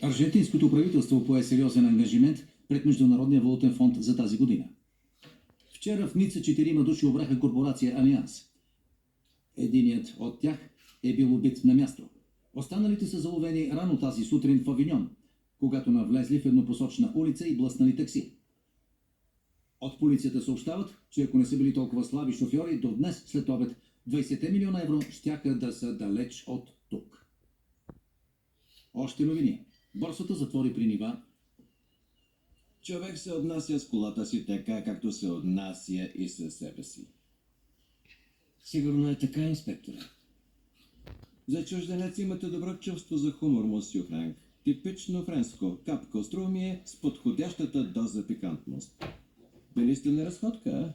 Аржентинското правителство пое сериозен ангажимент пред Международния валутен фонд за тази година. Вчера в Ница 4 души обраха корпорация Алианс. Единият от тях е бил убит на място. Останалите са заловени рано тази сутрин в Авиньон, когато навлезли в еднопосочна улица и блъснали такси. От полицията съобщават, че ако не са били толкова слаби шофьори, до днес след обед 20 милиона евро щяха да са далеч от тук. Още новини. Борсата затвори при нива. Човек се отнася с колата си така, както се отнася и със себе си. Сигурно е така, инспектора. За чужденец имате добро чувство за хумор, мосю Франк. Типично френско, капко остроумие с подходящата доза пикантност. Били сте на разходка, а?